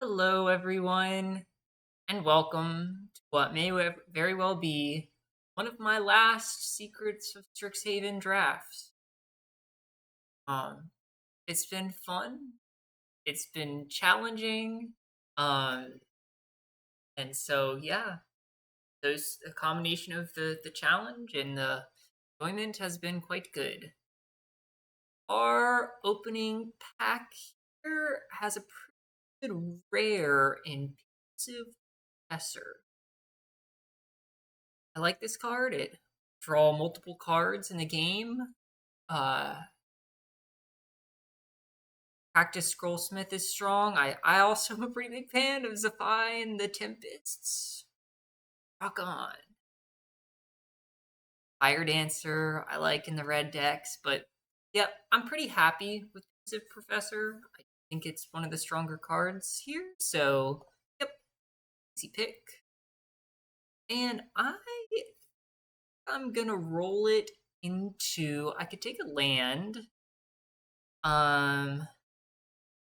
Hello, everyone, and welcome to what may very well be one of my last Secrets of Strixhaven drafts. Um, it's been fun. It's been challenging. Um, and so yeah, those a combination of the challenge and the enjoyment has been quite good. Our opening pack here has a pretty good rare Impulsive Professor. I like this card. It draw multiple cards in the game. Uh, Practice Scrollsmith is strong. I also am a pretty big fan of Zephi and the Tempests. Rock on. Fire Dancer, I like in the red decks, but yep, I'm pretty happy with Civ Professor. I think it's one of the stronger cards here, so yep, easy pick. And I'm gonna roll it into. I could take a land. Um,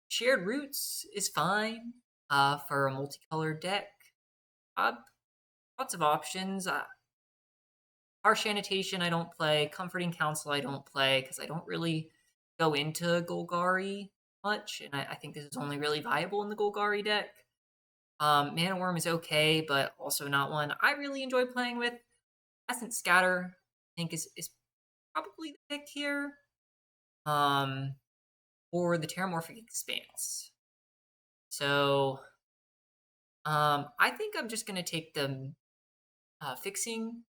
Shared Roots is fine for a multicolored deck. Uh, Lots of options. Harsh Annotation I don't play. Comforting Counsel I don't play because I don't really go into Golgari much, and I think this is only really viable in the Golgari deck. Mana Worm is okay, but also not one I really enjoy playing with. Essence Scatter I think is probably the pick here. Or the Terramorphic Expanse. So I think I'm just gonna take the fixing,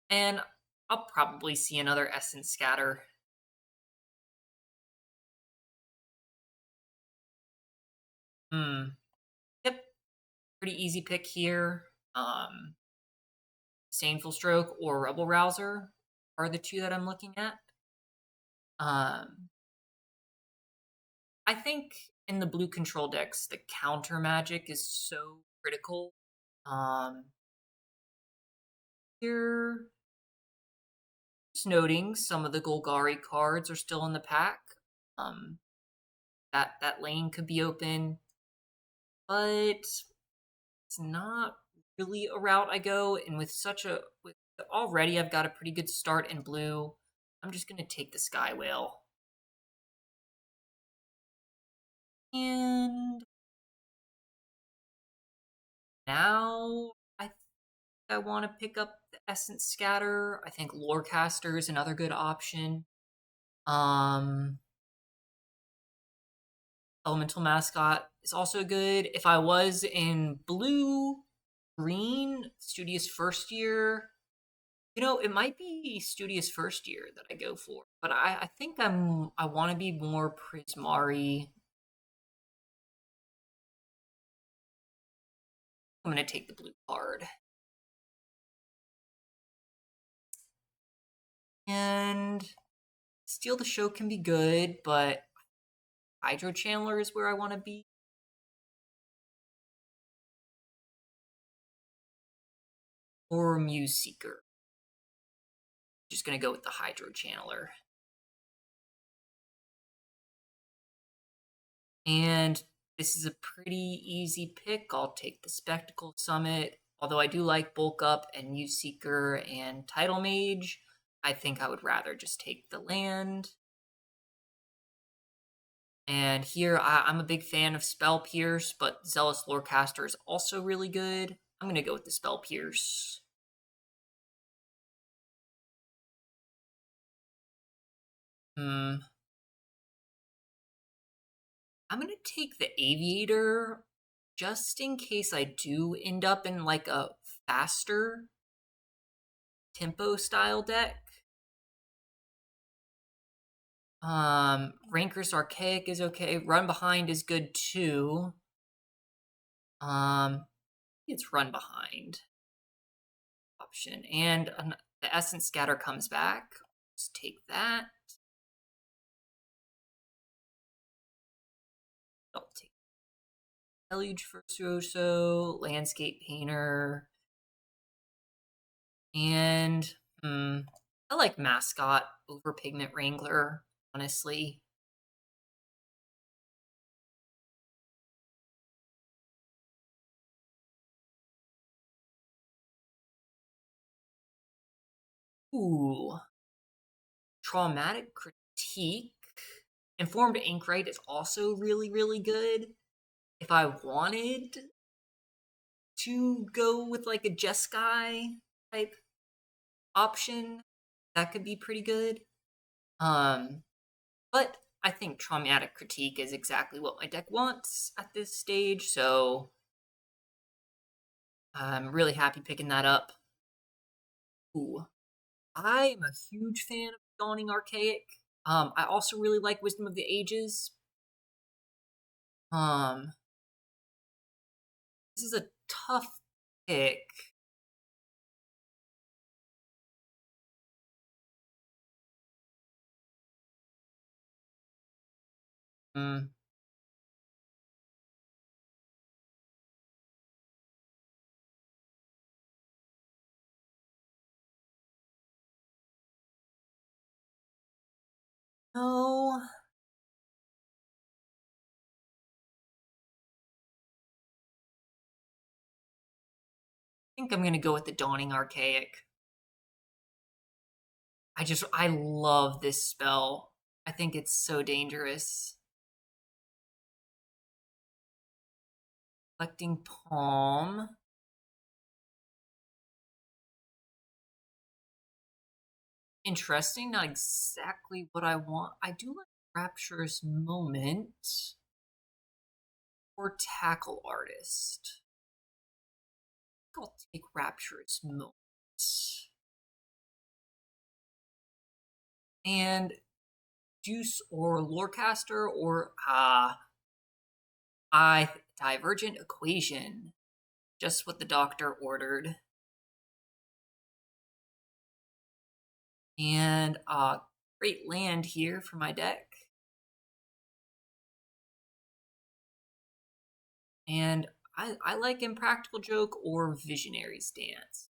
and I'll probably see another Essence Scatter. Hmm. Yep. Pretty easy pick here. Disdainful Stroke or Rebel Rouser are the two that I'm looking at. Um, I think in the blue control decks, the counter magic is so critical. Um, Here, just noting some of the Golgari cards are still in the pack. Um, that lane could be open, but it's not really a route I go. And with already, I've got a pretty good start in blue. I'm just gonna take the Sky Whale, and now I want to pick up the Essence Scatter. I think Lorecaster is another good option. Um, Elemental Mascot is also good. If I was in blue, green, Studious First Year, it might be Studious First Year that I go for, but I think I want to be more Prismari. I'm gonna take the blue card, and Steal the Show can be good, but Hydro Channeler is where I want to be. Or Muse Seeker. Just gonna go with the Hydro Channeler. And this is a pretty easy pick. I'll take the Spectacle Summit. Although I do like Bulk Up and Muse Seeker and Tidal Mage, I think I would rather just take the land. And here, I'm a big fan of Spell Pierce, but Zealous Lorecaster is also really good. I'm going to go with the Spell Pierce. I'm going to take the Aviator just in case I do end up in like a faster tempo style deck. Ranker's Archaic is okay. Run Behind is good too. It's Run Behind option. And the Essence Scatter comes back. Just take that. I'll take Deluge Virtuoso, Landscape Painter, and I like Mascot over Pigment Wrangler, honestly. Ooh, traumatic critique. Informed Anchorite is also really, really good. If I wanted to go with like a Jeskai type option, that could be pretty good. Um, but I think traumatic critique is exactly what my deck wants at this stage, so I'm really happy picking that up. Ooh, I am a huge fan of Dawning Archaic. I also really like Wisdom of the Ages. Um, this is a tough pick. Hmm. No, I think I'm gonna go with the Dawning Archaic. I love this spell. I think it's so dangerous. Collecting Palm. Interesting, not exactly what I want. I do like Rapturous Moment or Tackle Artist. I think I'll take Rapturous Moment. And Juice or Lorecaster or I Divergent Equation. Just what the doctor ordered. And great land here for my deck. And I like Impractical Joke or Visionary Stance.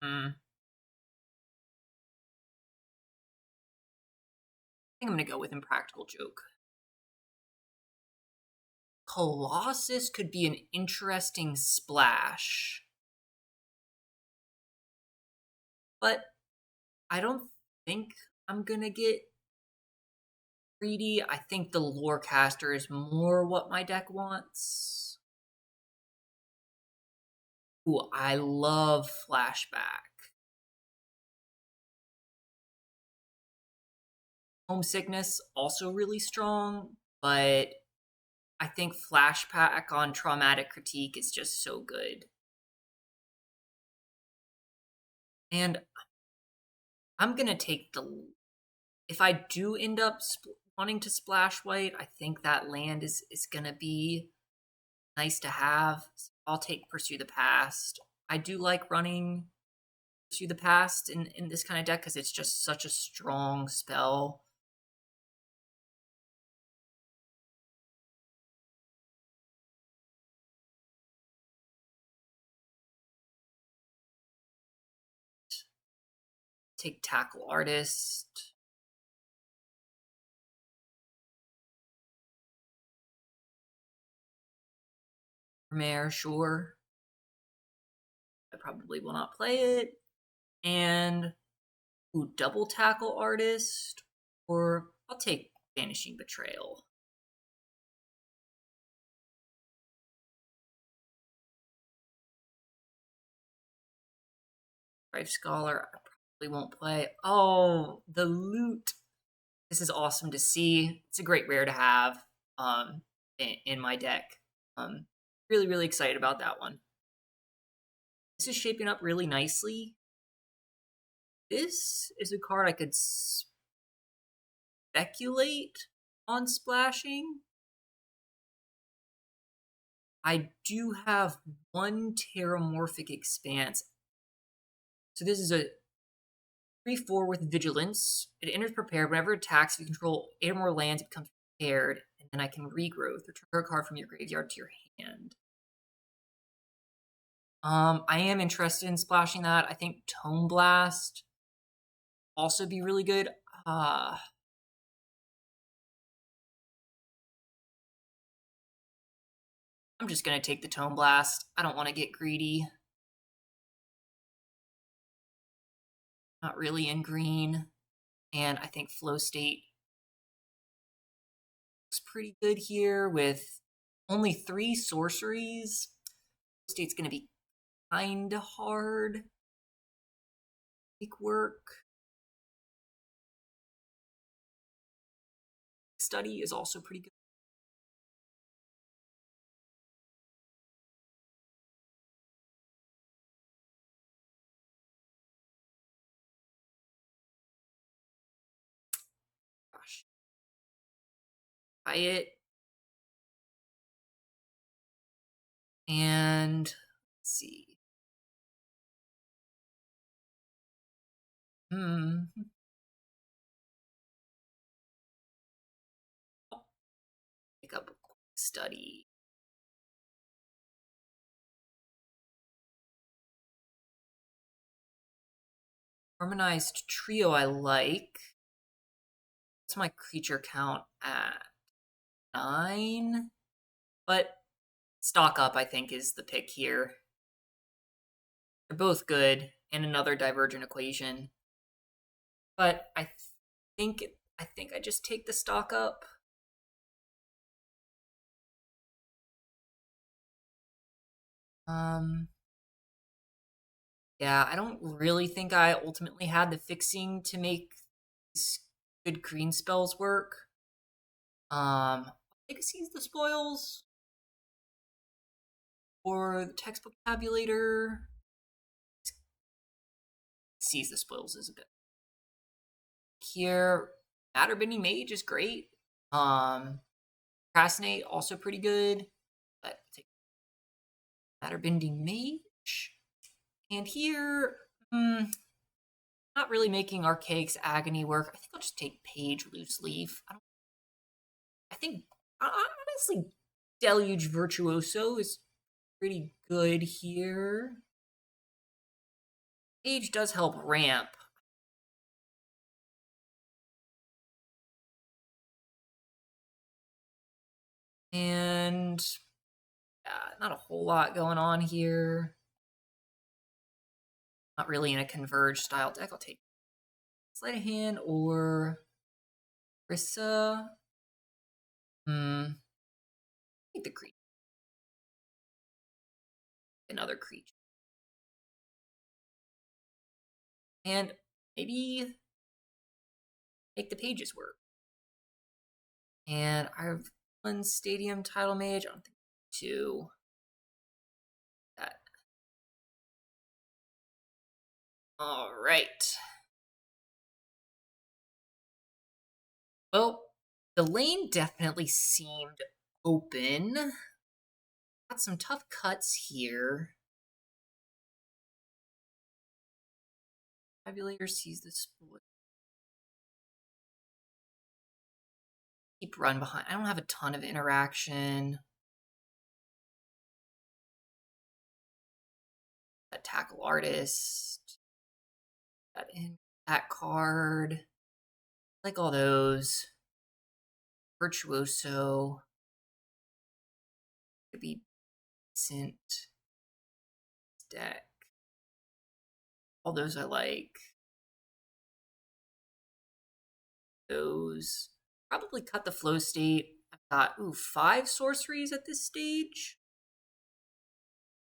I think I'm going to go with Impractical Joke. Colossus could be an interesting splash, but I don't think I'm going to get greedy. I think the Lorecaster is more what my deck wants. Ooh, I love Flashback. Homesickness, also really strong, but I think Flashback on Traumatic Critique is just so good. And I'm going to take the. If I do end up wanting to splash white, I think that land is going to be nice to have. I'll take Pursue the Past. I do like running Pursue the Past in this kind of deck because it's just such a strong spell. Take Tackle Artist. Mare, sure. I probably will not play it. And ooh, double Tackle Artist. Or I'll take Vanishing Betrayal. Brave Scholar, I probably won't play. Oh, the loot. This is awesome to see. It's a great rare to have in my deck. Really, really excited about that one. This is shaping up really nicely. This is a card I could speculate on splashing. I do have one Terramorphic Expanse. So this is a 3/4 with Vigilance. It enters prepared. Whenever it attacks, if you control 8 or more lands, it becomes prepared. And then I can regrowth. Return a card from your graveyard to your hand. I am interested in splashing that. I think Tome Blast also be really good. I'm just gonna take the Tome Blast. I don't want to get greedy. not really in green. And I think flow state looks pretty good here with only 3 sorceries. Flow state's going to be kind of hard. Make work. Study is also pretty good. Gosh. Try it. And let's see. Pick up a quick study. Harmonized trio I like. What's my creature count at? 9? But stock up, I think, is the pick here. They're both good, and another divergent equation. But think I just take the stock up. Yeah, I don't really think I ultimately had the fixing to make these good green spells work. I'll take a Seize the Spoils or the textbook tabulator. Seize the Spoils is a bit here. Matter Bending Mage is great. Procrastinate also pretty good, but take Matter Bending Mage. And here, not really making Archaic's Agony work. I think I'll just take Page Loose Leaf. I think honestly, Deluge Virtuoso is pretty good here. Page does help ramp. And not a whole lot going on here. Not really in a converge style deck. I'll take Sleight of Hand or Rissa. Take the creature. Another creature. And maybe make the pages work. And I have 1 Stadium Title Mage. I don't think 2. That. All right. Well, the lane definitely seemed open. Got some tough cuts here. Tabulator sees the split. Keep run behind. I don't have a ton of interaction. That Tackle Artist. That card. Like all those. Virtuoso. Could be decent. Deck. All those I like. Those. Probably cut the flow state. I've got 5 sorceries at this stage.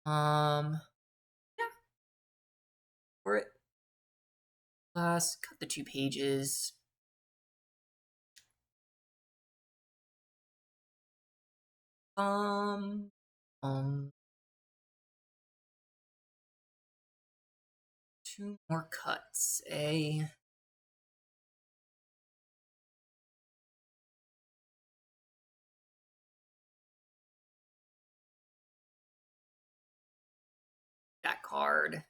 Yeah. For it. Cut the 2 pages. 2 more cuts, eh? That card.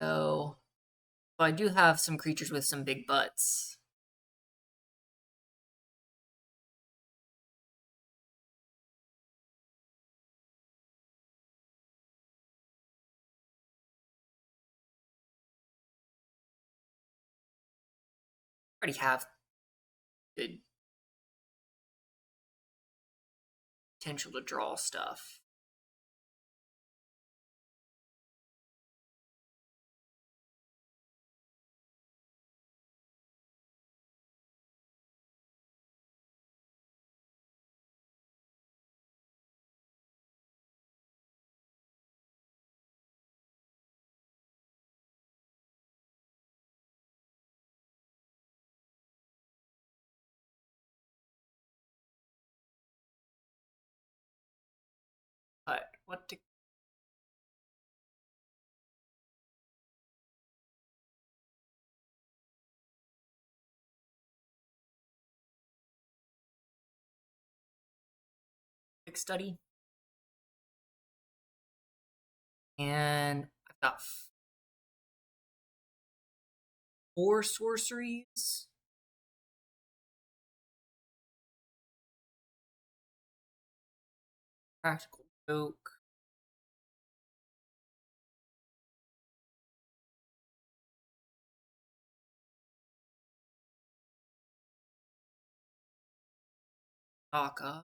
So I do have some creatures with some big butts. Already have good potential to draw stuff. But what to quick study? And I've got four sorceries. Practical joke. Taka.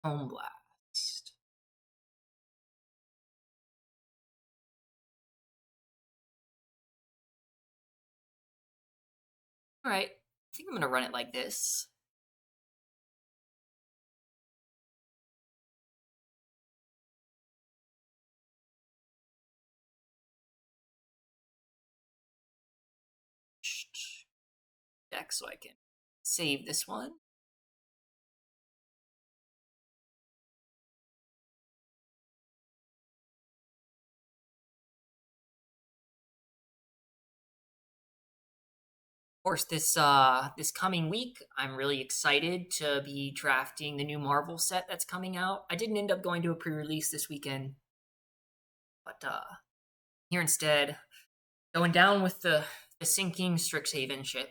Home Blast. Alright. I think I'm gonna run it like this. Deck so I can save this one. Of course, this coming week, I'm really excited to be drafting the new Marvel set that's coming out. I didn't end up going to a pre-release this weekend, but here instead, going down with the sinking Strixhaven ship.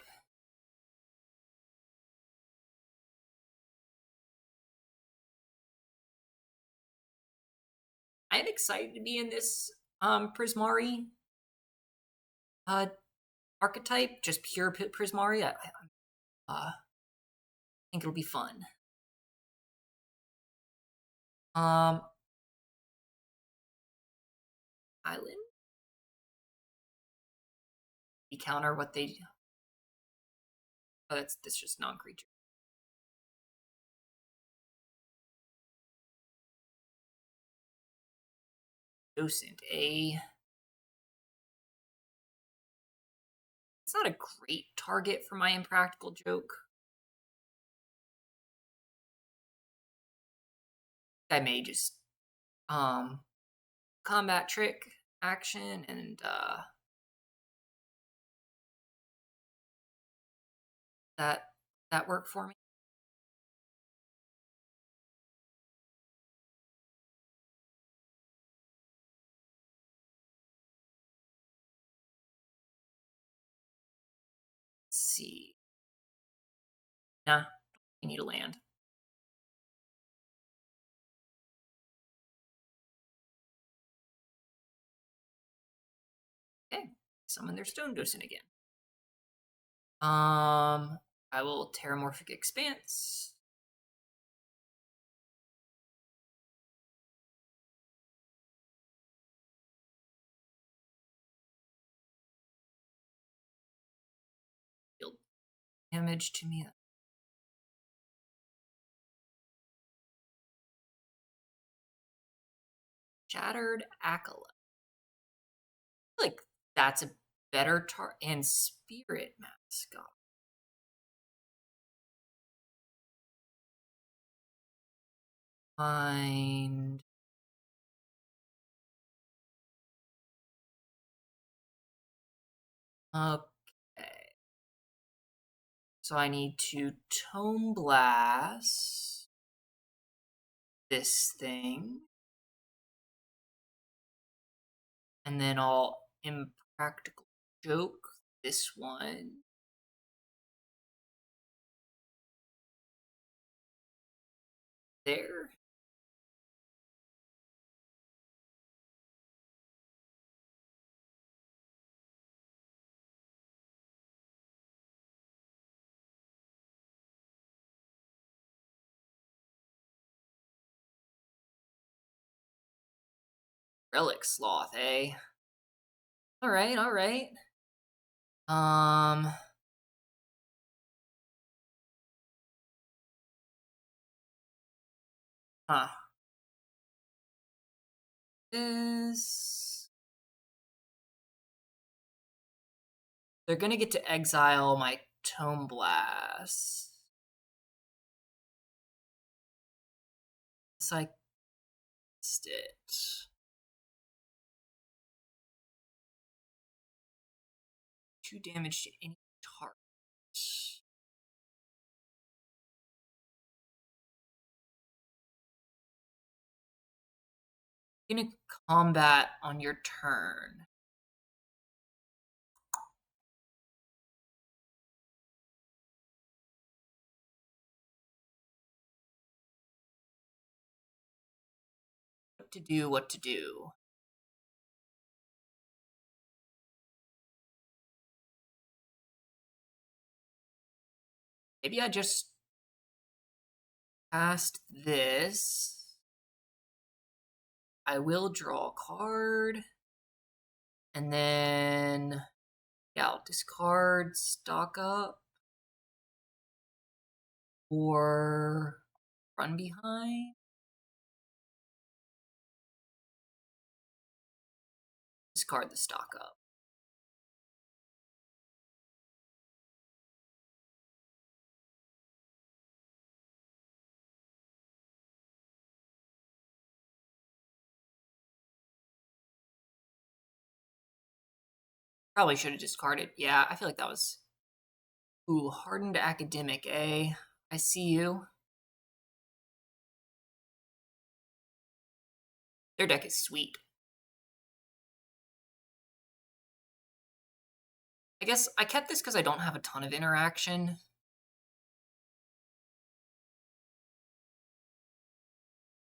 I'm excited to be in this Prismari uh archetype, just pure Prismari. I think it'll be fun. Um, Island. We counter what they. Oh, that's just non-creature. Docent, a. It's not a great target for my impractical joke. I may just combat trick action and that that work for me. Let's see. Nah, you need a land. Okay, summon their Stone Docent again. I will Terramorphic Expanse. Deal damage to me. Shattered Acolyte. I feel like that's a better tar and Spirit Mascot. Find okay. So I need to Tome Blast this thing. And then I'll Impractical Joke this one. There. Relic Sloth, eh? Alright, alright. Um Huh. This They're gonna get to exile my Tome Blast. I missed it. 2 damage to any target. Gonna combat on your turn. What to do, what to do. Maybe I just cast this. I will draw a card. And then, yeah, I'll discard, stock up, or run behind. Discard the stock up. Probably should have discarded. Yeah, I feel like that was. Ooh, hardened academic, eh? I see you. Their deck is sweet. I guess I kept this because I don't have a ton of interaction.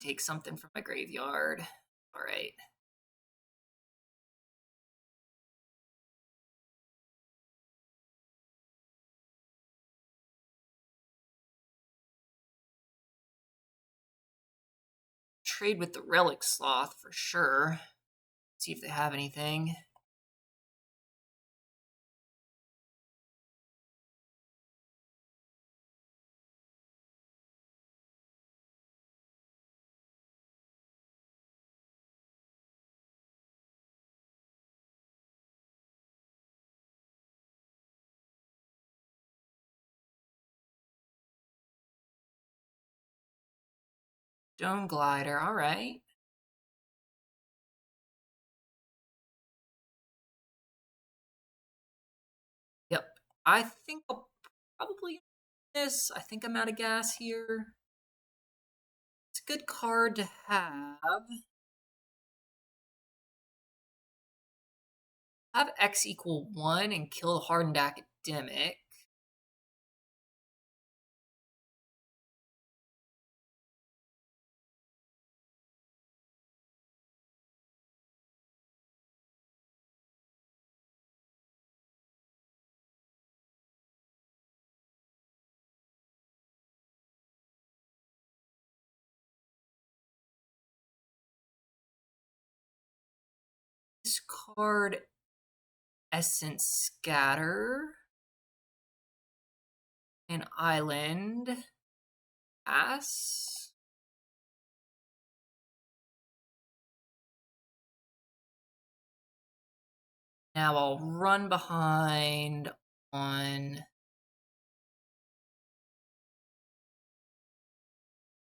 Take something from my graveyard. All right. Trade with the Relic Sloth for sure. See if they have anything. Stone Glider, all right. Yep. I think I'll probably this. I think I'm out of gas here. It's a good card to have. Have X equal 1 and kill the hardened academic. Discard Essence Scatter. An island. Pass. Now I'll run behind on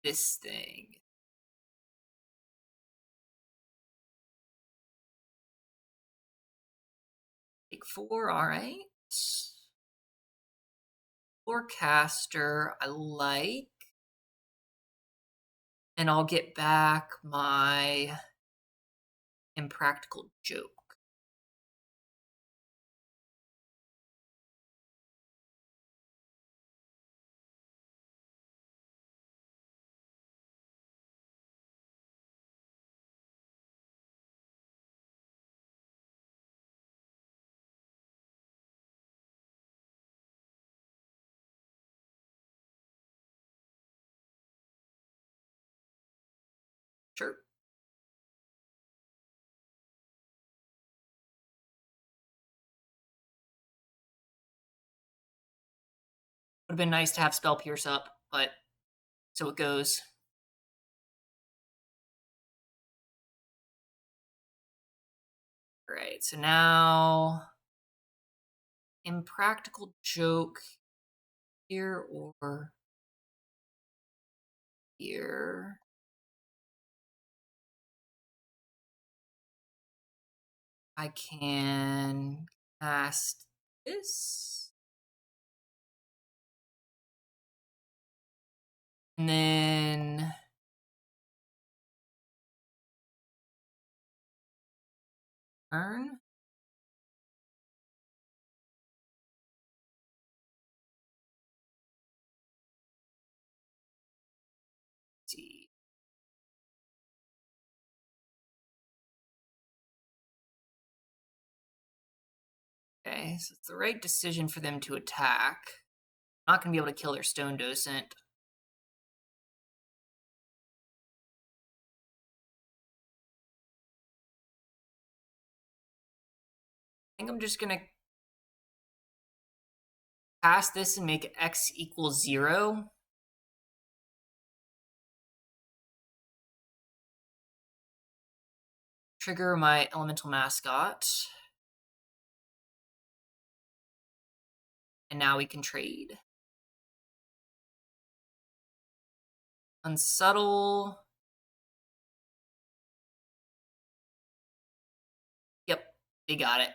this thing. Take 4, alright. Forecaster, I like. And I'll get back my Impractical Joke. Sure. Would have been nice to have Spell Pierce up, but so it goes. Alright, so now impractical joke here or here. I can cast this. And then turn. Let's see. Okay, so it's the right decision for them to attack. Not going to be able to kill their stone docent. I think I'm just going to cast this and make x equals 0. Trigger my elemental mascot. And now we can trade. Unsubtle. Yep, they got it.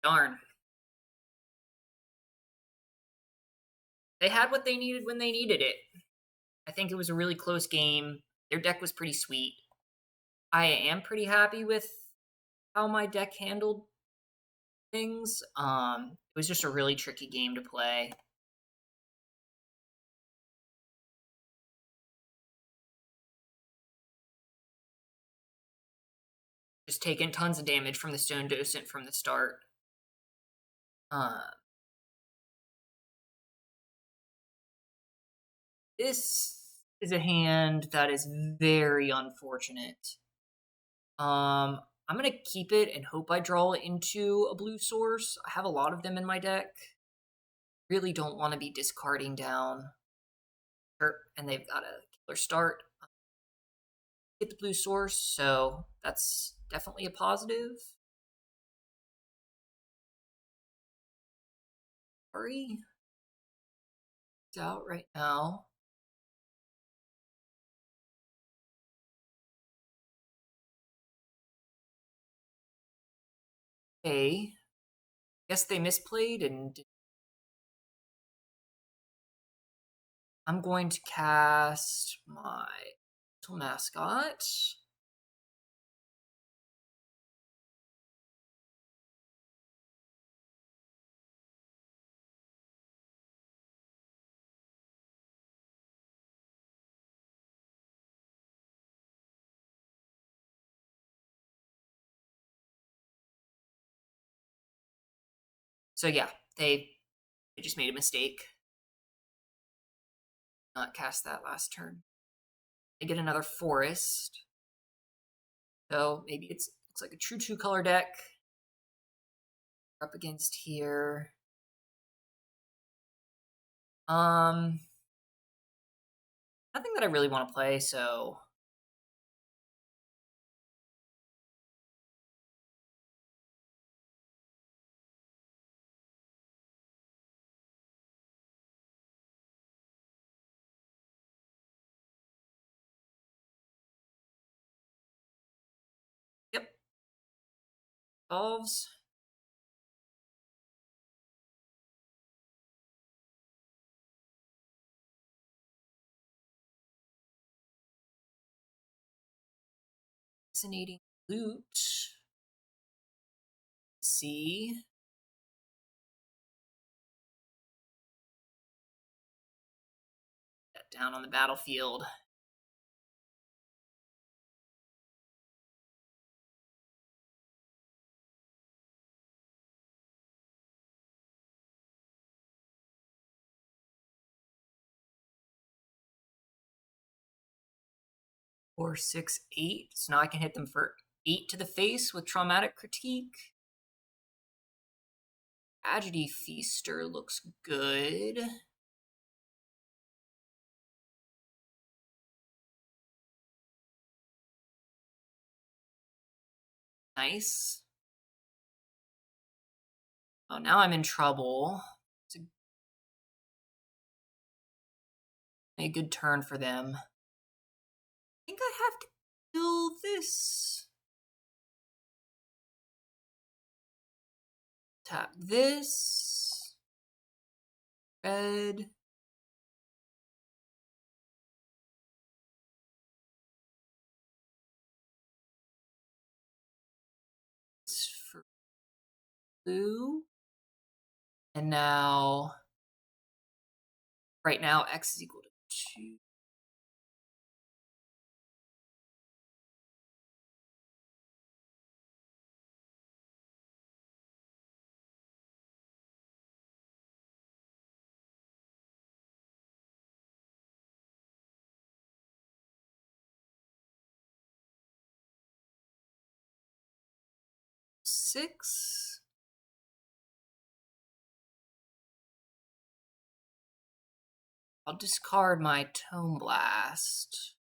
Darn. They had what they needed when they needed it. I think it was a really close game. Their deck was pretty sweet. I am pretty happy with how my deck handled things. It was just a really tricky game to play. Just taking tons of damage from the Stone Docent from the start. This is a hand that is very unfortunate. I'm gonna keep it and hope I draw into a blue source. I have a lot of them in my deck. Really don't want to be discarding down. And they've got a killer start. Get the blue source, so that's definitely a positive. Sorry. It's out right now. Okay. Guess they misplayed and I'm going to cast my little mascot. So yeah, they just made a mistake. Not cast that last turn. They get another forest. So maybe looks like a true two-color deck. Up against here. Nothing that I really want to play, so yep. Solves. Fascinating loot. See. That down on the battlefield. Four, 6, 8. So now I can hit them for 8 to the face with traumatic critique. Tragedy Feaster looks good. Nice. Oh, now I'm in trouble. It's a good turn for them. I think I have to kill this. Tap this. Red. This for blue. And now, right now, x is equal to 2. Six. I'll discard my Tome Blast.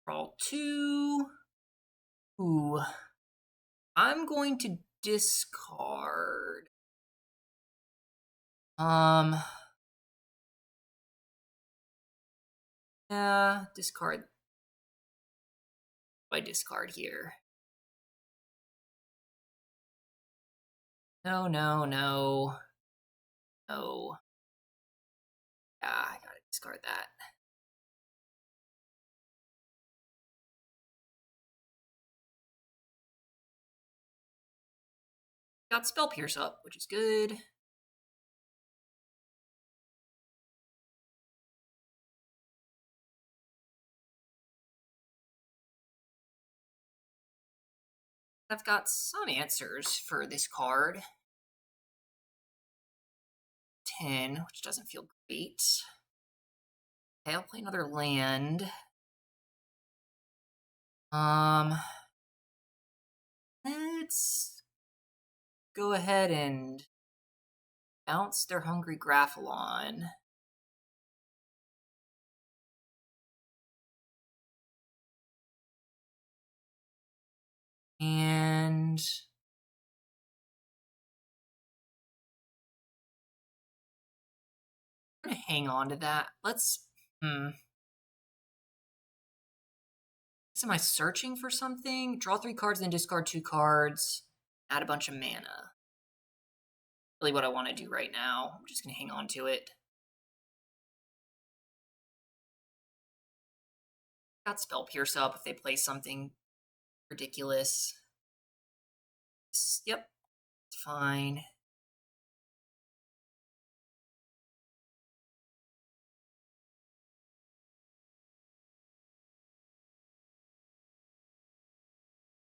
Draw 2. Ooh. I'm going to discard. Yeah, discard. I discard here. No, no, no. No. Yeah, I gotta discard that. Got Spell Pierce up, which is good. I've got some answers for this card. 10, which doesn't feel great. Okay, I'll play another land. Let's go ahead and bounce their Hungry Graphalon. And I'm gonna hang on to that. Let's, am I searching for something? Draw 3 cards, then discard 2 cards. Add a bunch of mana. Really what I want to do right now. I'm just gonna hang on to it. Got Spell Pierce up if they play something ridiculous. Yep, it's fine.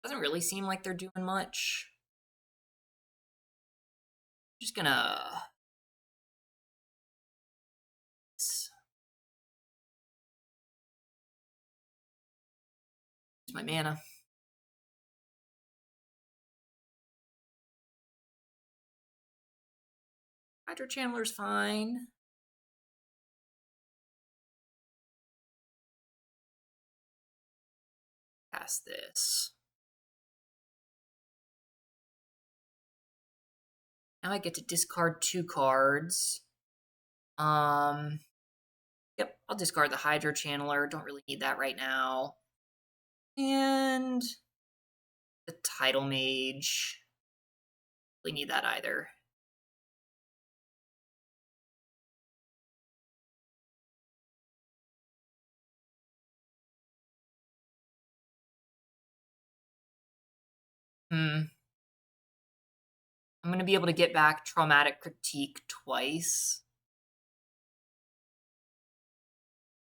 Doesn't really seem like they're doing much. I'm just gonna use my mana. Hydro Channeler's fine. Past this. Now I get to discard 2 cards. Yep, I'll discard the Hydro Channeler. Don't really need that right now. And the Tidal Mage. Really need that either. I'm going to be able to get back Traumatic Critique twice.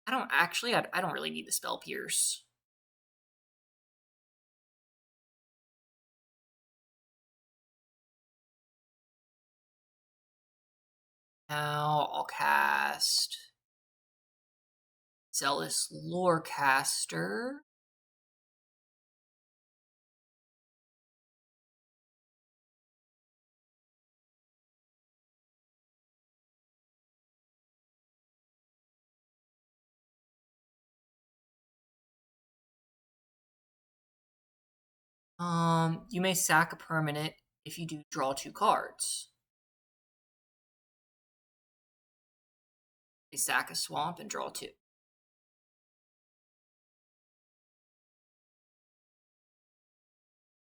I don't really need the Spell Pierce. Now I'll cast Zealous Lorecaster. You may sack a permanent if you do draw 2 cards. They sack a swamp and draw 2.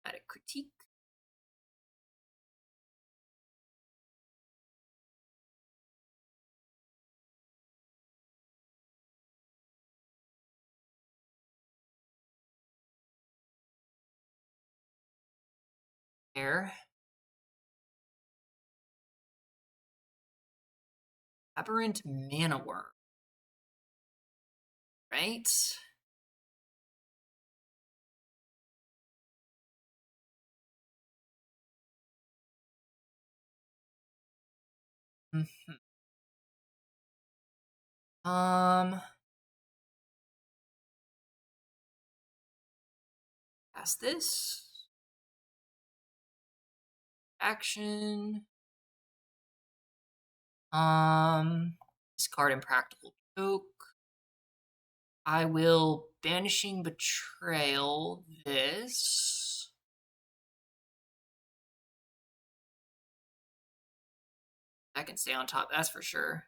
At a critique. There. Aberrant Mana Worm. Right? Mm-hmm. Pass this. Action. Discard Impractical Joke. I will Banishing Betrayal this. I can stay on top, that's for sure.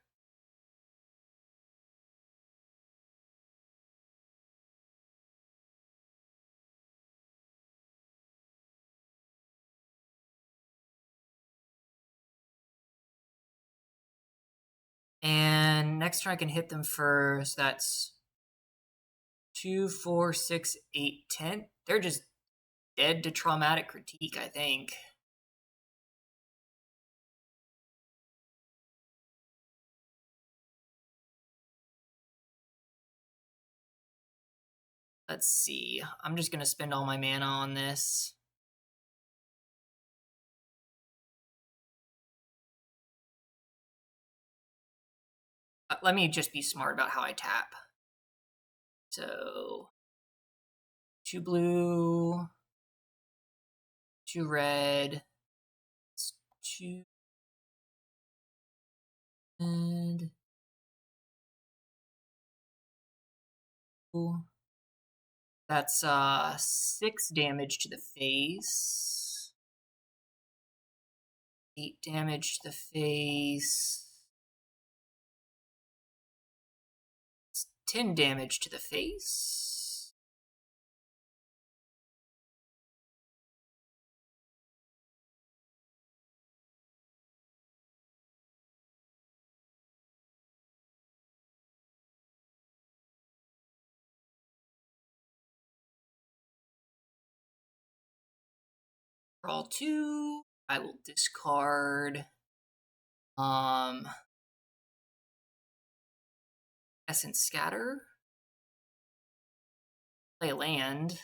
And next turn I can hit them first. That's 2, 4, 6, 8, 10. They're just dead to Traumatic Critique, I think. Let's see. I'm just gonna spend all my mana on this. Let me just be smart about how I tap. So 2 blue, 2 red, 2 and that's 6 damage to the face. 8 damage to the face. 10 damage to the face. Draw 2. I will discard Essence Scatter. Play land.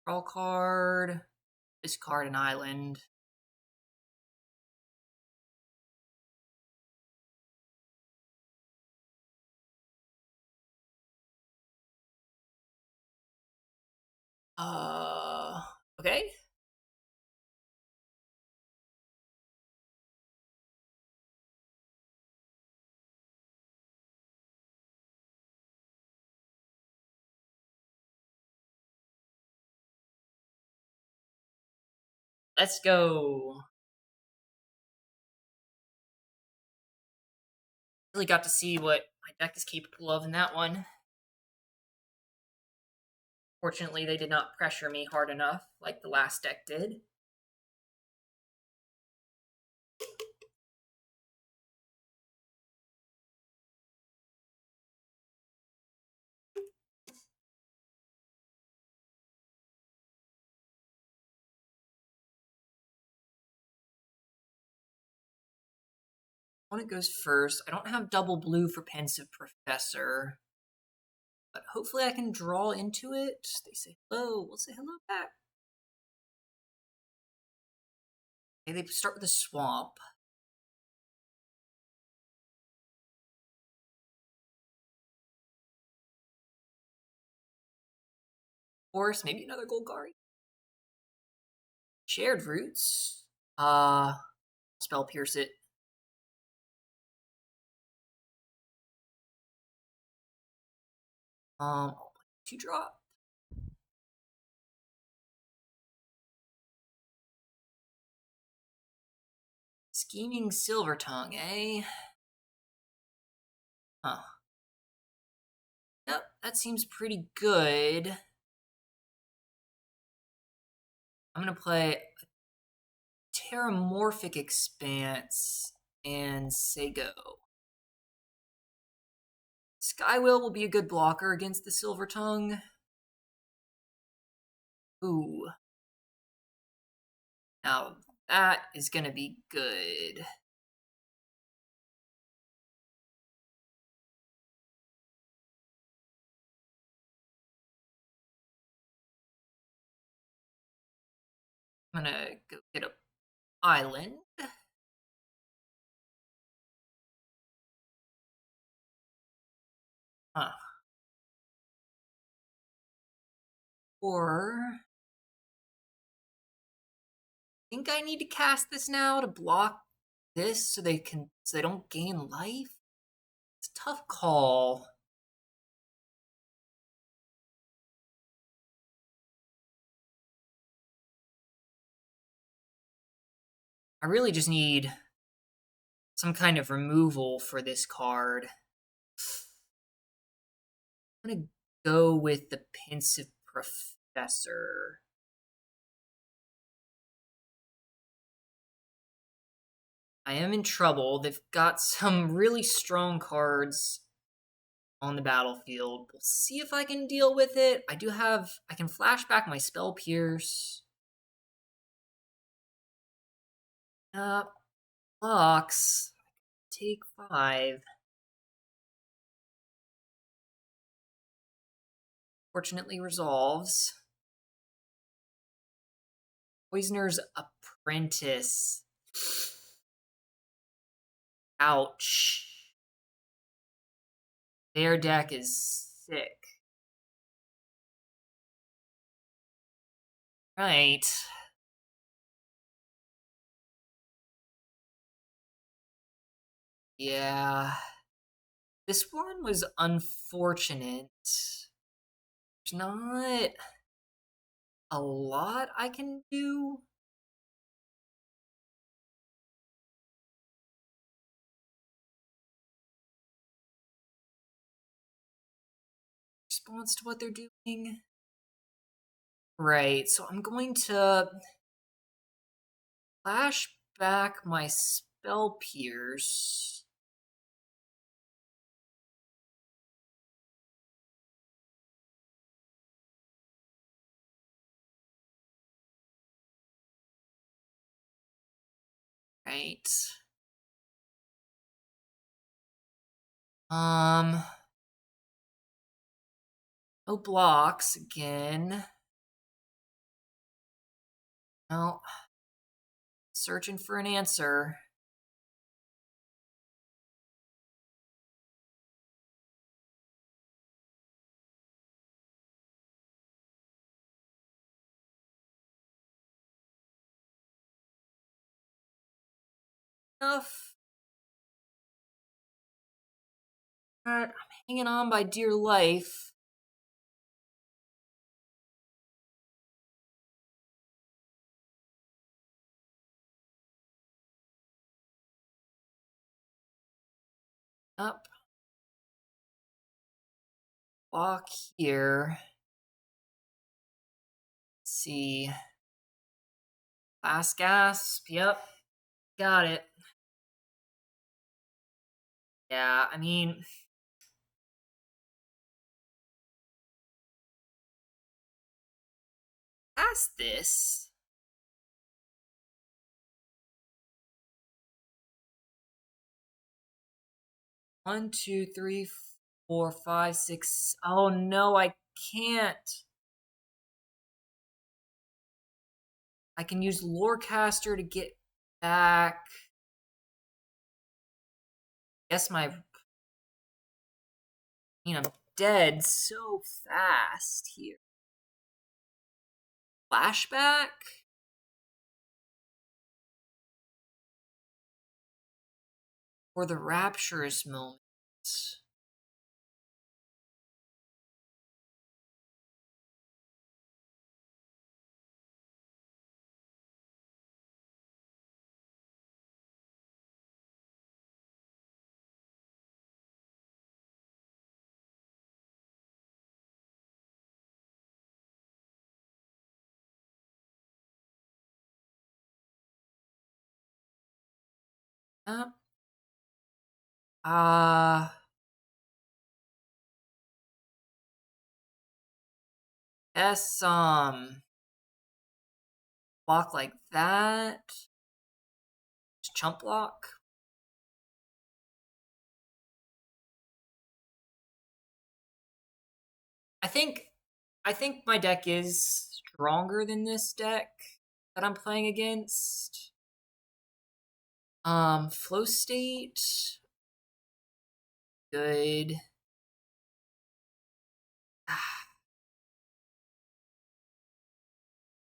Draw card. Discard an island. Okay. Let's go. Really got to see what my deck is capable of in that one. Fortunately, they did not pressure me hard enough like the last deck did. Opponent goes first. I don't have double blue for Pensive Professor, but hopefully I can draw into it. They say hello. We'll say hello back. Okay, they start with a swamp. Forest, maybe another Golgari. Shared Roots. Spell Pierce it. I'll play 2-drop. Scheming Silver Tongue, eh? Huh. Yep, that seems pretty good. I'm gonna play Terramorphic Expanse and say go. Skywill will be a good blocker against the Silver Tongue. Ooh. Now, that is gonna be good. I'm gonna go get a island. Huh. Or I think I need to cast this now to block this so they don't gain life. It's a tough call. I really just need some kind of removal for this card. I'm gonna go with the Pensive Professor. I am in trouble. They've got some really strong cards on the battlefield. We'll see if I can deal with it. I can flash back my Spell Pierce. Blocks. Take 5. Fortunately resolves. Poisoner's Apprentice. Ouch. Their deck is sick. Right. Yeah. This one was unfortunate. There's not a lot I can do. Response to what they're doing. Right, so I'm going to flash back my Spell Pierce. Right. No blocks again. No. Searching for an answer. Enough. I'm hanging on by dear life. Up. Block here. Let's see. Last gasp. Yep. Got it. Yeah, I mean, past this. One, two, three, 4, 5, 6. Oh no, I can't. I can use Lorecaster to get back. Guess I'm dead so fast here. Flashback? Or the rapturous moment? Uh, uh S block like that. Just chump block. I think I think my deck is stronger than this deck that I'm playing against. Flow state, good.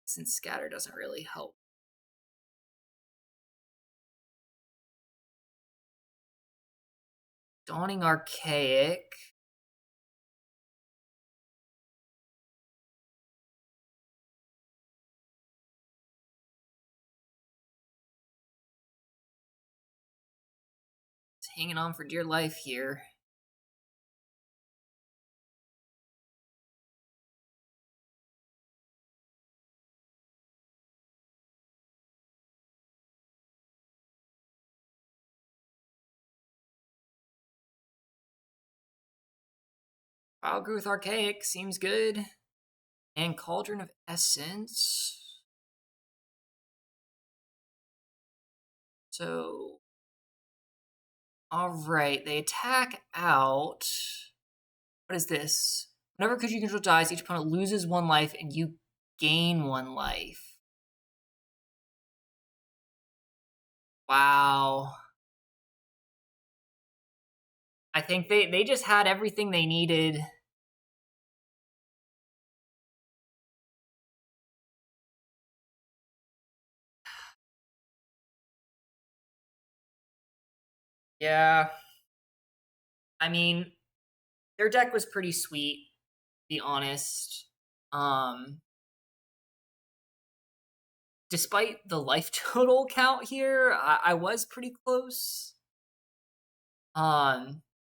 Since scatter doesn't really help. Dawning Archaic. It's hanging on for dear life here. Wild Growth Archaic seems good. And Cauldron of Essence. So, alright, they attack out. What is this? Whenever a creature you control dies, each opponent loses 1 life and you gain 1 life. Wow. I think they just had everything they needed. Yeah. I mean, their deck was pretty sweet, to be honest. Um, Despite the life total count here, I was pretty close.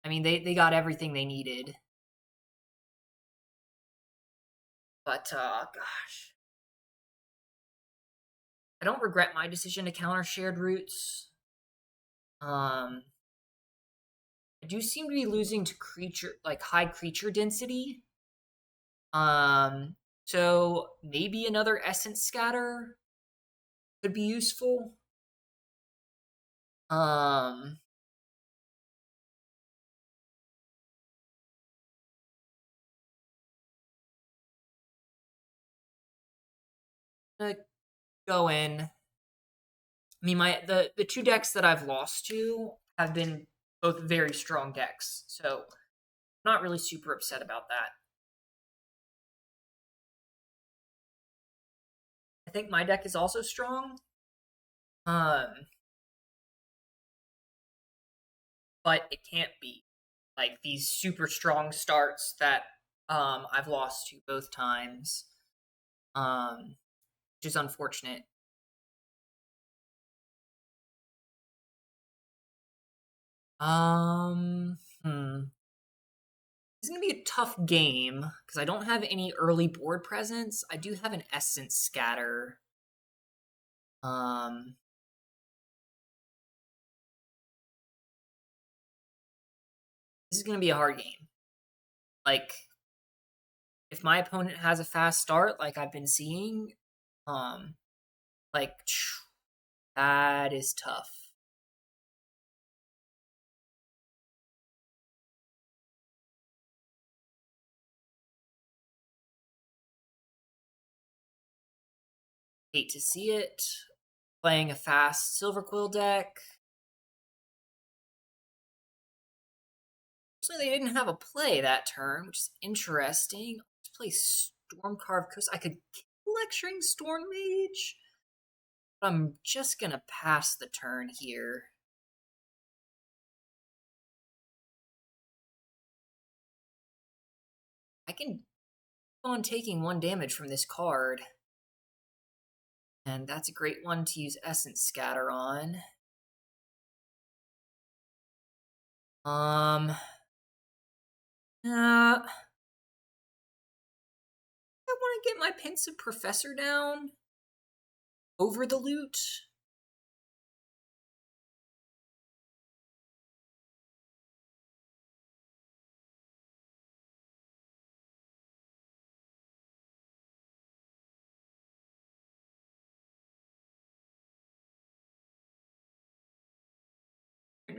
I mean, they got everything they needed. But gosh, I don't regret my decision to counter shared roots. Um, I do seem to be losing to creature like high creature density. Um, so maybe another essence scatter could be useful. Um, gonna go in. I mean, the two decks that I've lost to have been both very strong decks, so not really super upset about that. I think my deck is also strong, um, but it can't be like these super strong starts that I've lost to both times, which is unfortunate. Hmm. It's gonna be a tough game because I don't have any early board presence. I do have an essence scatter. Um, this is gonna be a hard game. Like, if my opponent has a fast start, like I've been seeing, um, like that is tough. Hate to see it. Playing a fast Silver Quill deck. So they didn't have a play that turn, which is interesting. Let's play Stormcarved Coast. I could kill Lecturing Storm Mage. But I'm just gonna pass the turn here. I can go on taking 1 damage from this card. And that's a great one to use Essence Scatter on. Uh, I want to get my Pensive Professor down over the loot.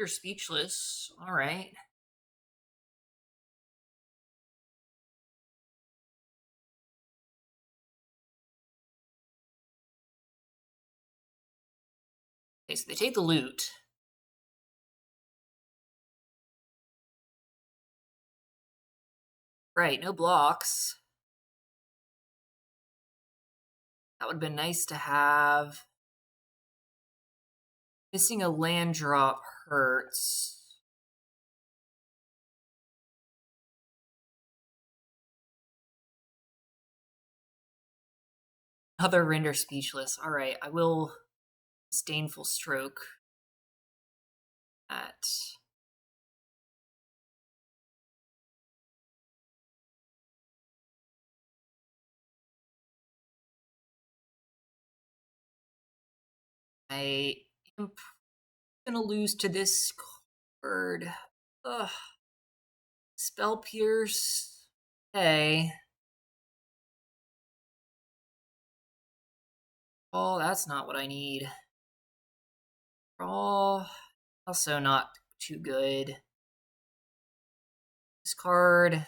Render speechless. All right. Okay, so they take the loot. Right, no blocks. That would have been nice to have. Missing a land drop hurts. Other render speechless. All right, I will disdainful stroke at. I am gonna lose to this card. Ugh. Spell Pierce. Okay. Oh, that's not what I need. Oh, also not too good. This card.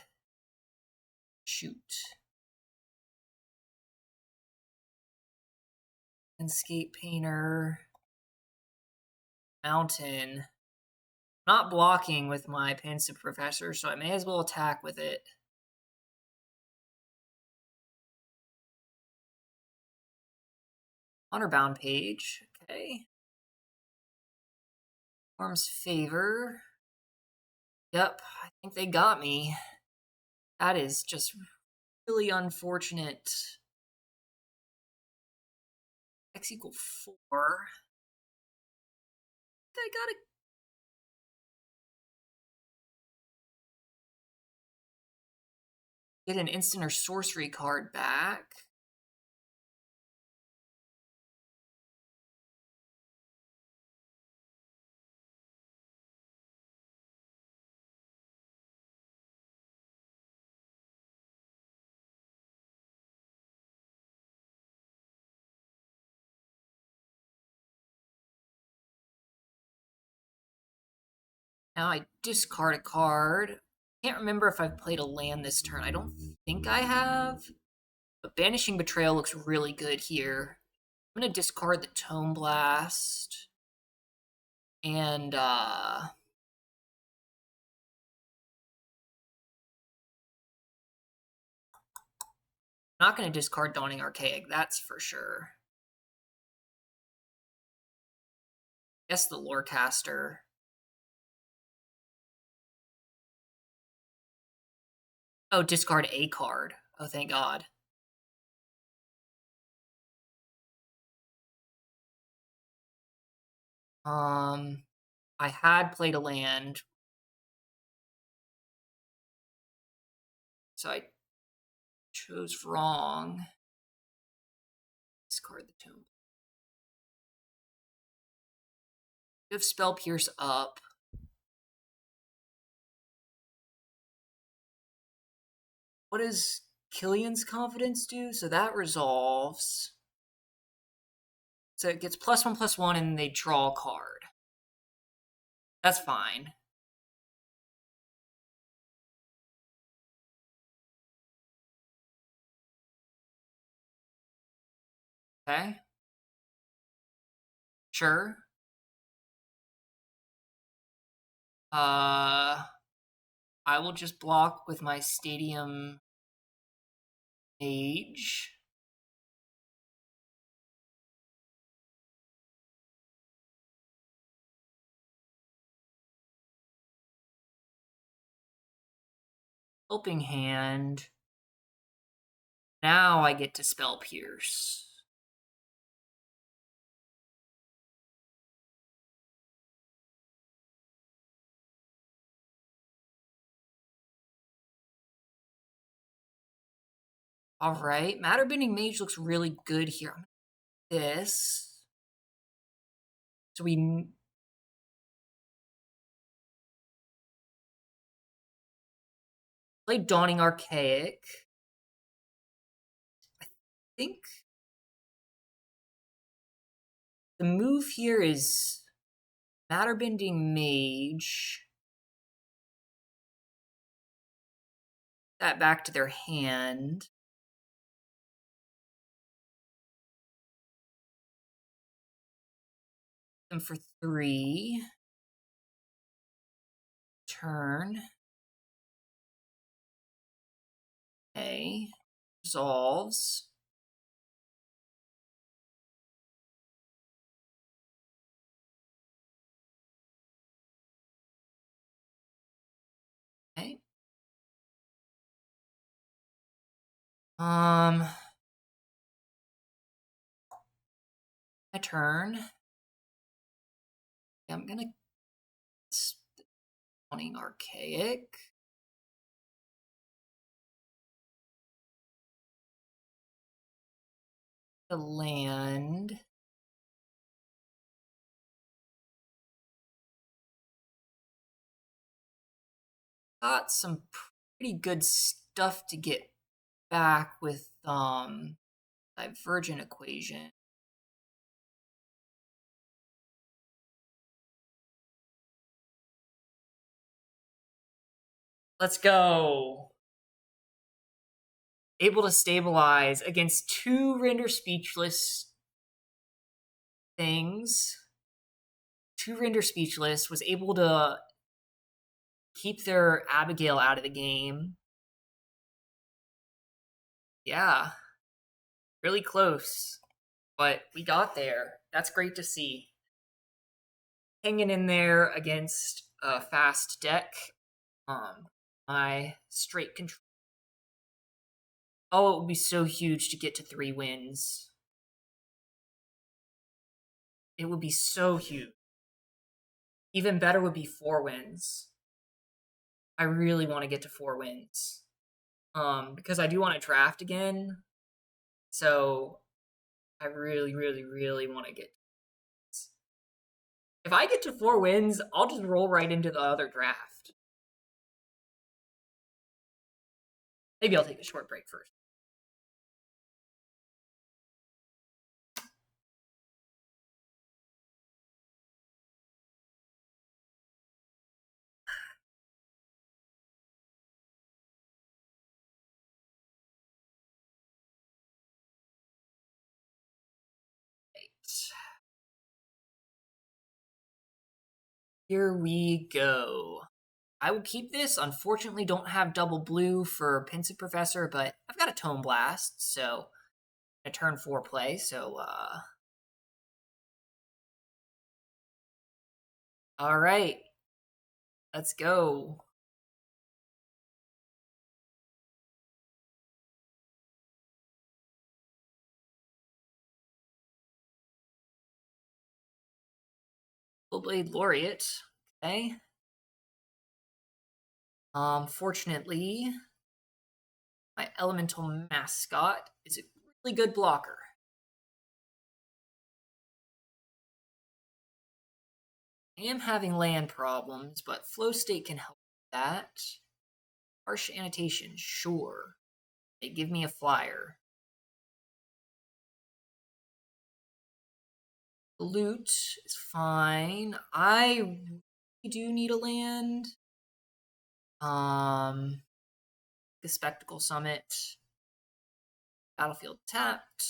Shoot. Landscape Painter. Mountain. Not blocking with my Pensive Professor, so I may as well attack with it. Honor-bound page. Okay. Arm's Favor. Yep, I think they got me. That is just really unfortunate. X equal 4. I gotta get an instant or sorcery card back. Now I discard a card. Can't remember if I've played a land this turn. I don't think I have. But Banishing Betrayal looks really good here. I'm gonna discard the Tome Blast. And not gonna discard Dawning Archaic, that's for sure. Guess the Lorecaster. Oh, discard a card. Oh, thank God. I had played a land, so I chose wrong. Discard the Tome. You have Spell Pierce up. What does Killian's Confidence do? So that resolves. So it gets +1/+1 and they draw a card. That's fine. Okay. Sure. I will just block with my Stadium Mage. Helping Hand. Now I get to Spell Pierce. All right. Matter Bending Mage looks really good here. This. So we play Dawning Archaic. I think the move here is Matter Bending Mage. That back to their hand. Them for 3. Turn. Okay. Resolves. Okay. My turn. Yeah, I'm gonna Spawning Archaic. The land. Got some pretty good stuff to get back with Divergent Equation. Let's go. Able to stabilize against 2 Render Speechless things. 2 Render Speechless, was able to keep their Abigail out of the game. Yeah. Really close. But we got there. That's great to see. Hanging in there against a fast deck. My straight control. Oh, it would be so huge to get to 3 wins. It would be so huge. Even better would be 4 wins. I really want to get to 4 wins. Because I do want to draft again. So I really, really, really want to get. If I get to 4 wins, I'll just roll right into the other draft. Maybe I'll take a short break first. Here we go. I will keep this. Unfortunately, don't have double blue for Pensive Professor, but I've got a Tome Blast, so a turn 4 play, so alright. Let's go. Blade Laureate. Okay. Fortunately, my elemental mascot is a really good blocker. I am having land problems, but Flow State can help with that. Harsh Annotation, sure. They give me a flyer. Loot is fine. I do need a land. The Spectacle Summit. Battlefield tapped.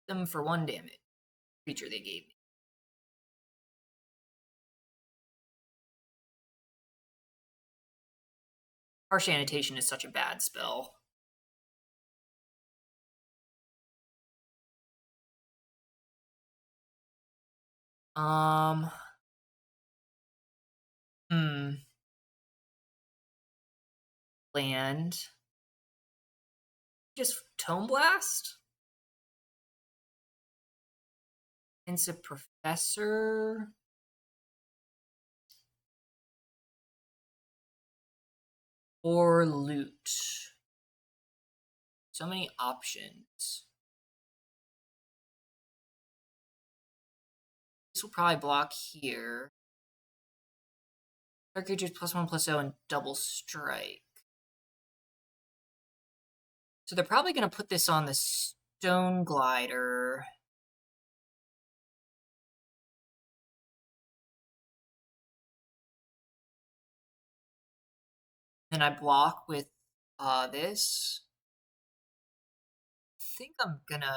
Them for 1 damage. Creature they gave me. Harsh Annotation is such a bad spell. Land. Just Tome Blast? Pensive Professor. Or loot. So many options. This will probably block here. Dark creatures +1/+0 and double strike. So they're probably going to put this on the Stone Glider. Then I block with this. I think I'm gonna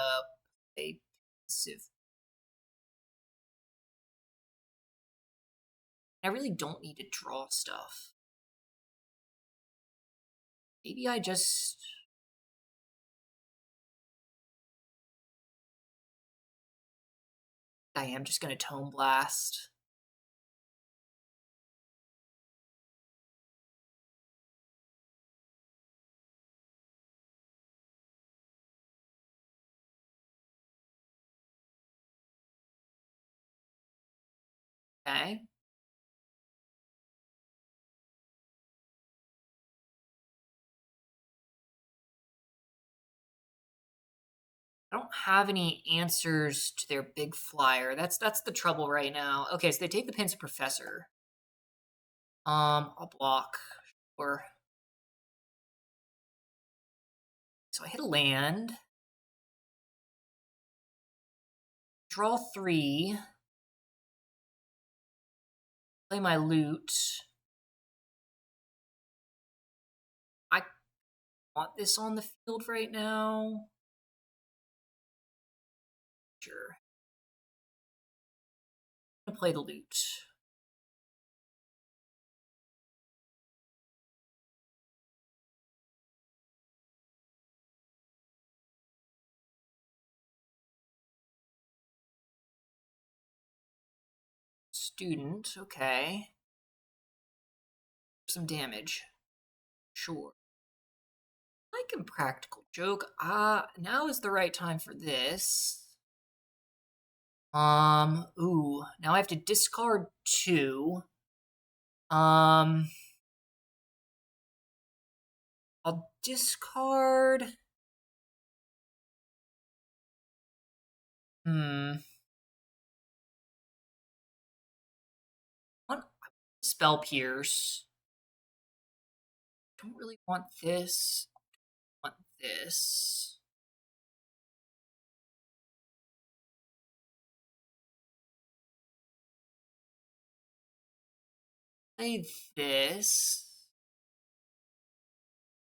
play passive. I really don't need to draw stuff. Maybe I just... I am just gonna Tone Blast. Okay. I don't have any answers to their big flyer. That's the trouble right now. Okay, so they take the Pensive Professor. I'll block. Or so I hit a land. Draw 3. Play my loot. I want this on the field right now. Sure. I'm gonna play the loot. Student, okay. Some damage. Sure. Like Impractical Joke. Now is the right time for this. Ooh. Now I have to discard 2. I'll discard. Hmm. What? Spell Pierce. Don't really want this. Want this. Play this.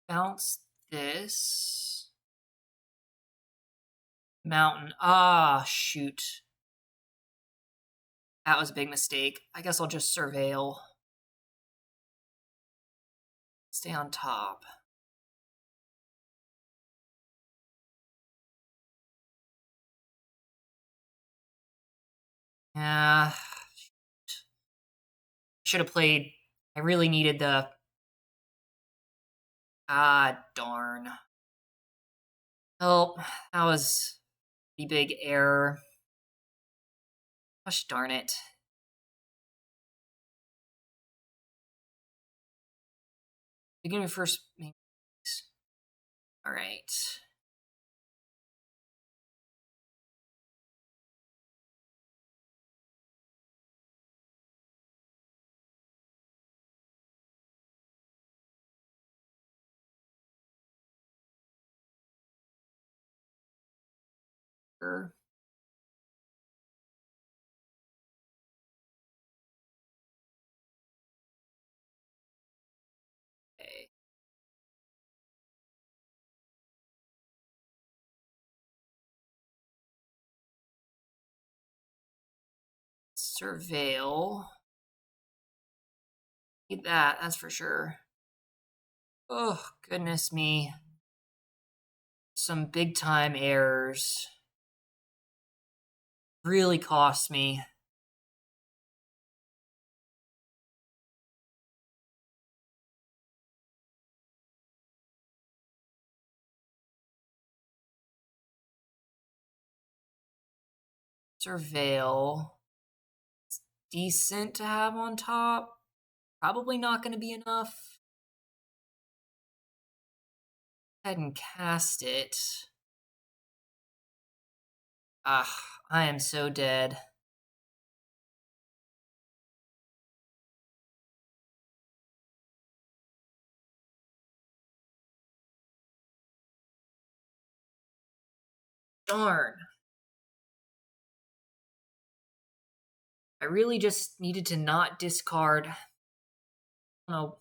Bounce this. Mountain. Ah, shoot. That was a big mistake. I guess I'll just Surveil. Stay on top. Yeah. Should have played. I really needed the. Ah, darn. Oh, that was a big error. Gosh darn it. Beginning of first. All right. Sure. Okay. Surveil. Need that, that's for sure. Oh, goodness me. Some big time errors. Really cost me. Surveil. It's decent to have on top. Probably not going to be enough. Go ahead and cast it. Ah, I am so dead. Darn. I really just needed to not discard. I don't know.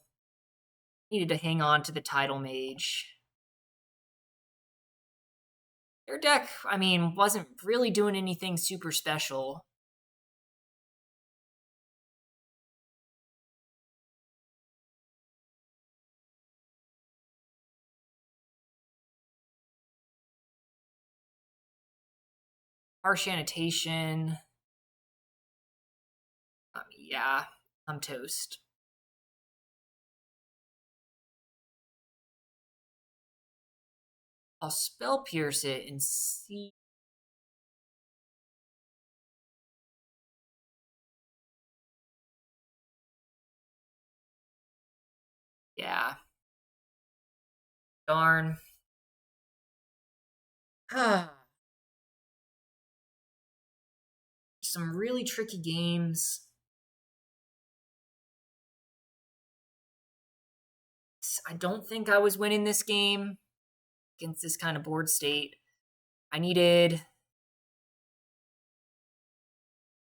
Needed to hang on to the title mage. Their deck, I mean, wasn't really doing anything super special. Harsh annotation. Yeah, I'm toast. I'll spell pierce it and see. Yeah. Darn. Some really tricky games. I don't think I was winning this game against this kind of board state. I needed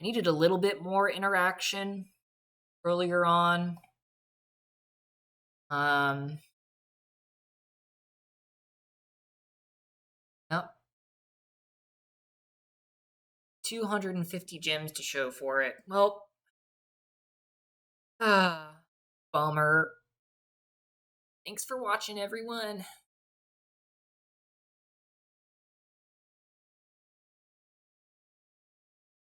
a little bit more interaction earlier on. Um Yep. 250 gems to show for it. Well, bummer. Thanks for watching, everyone.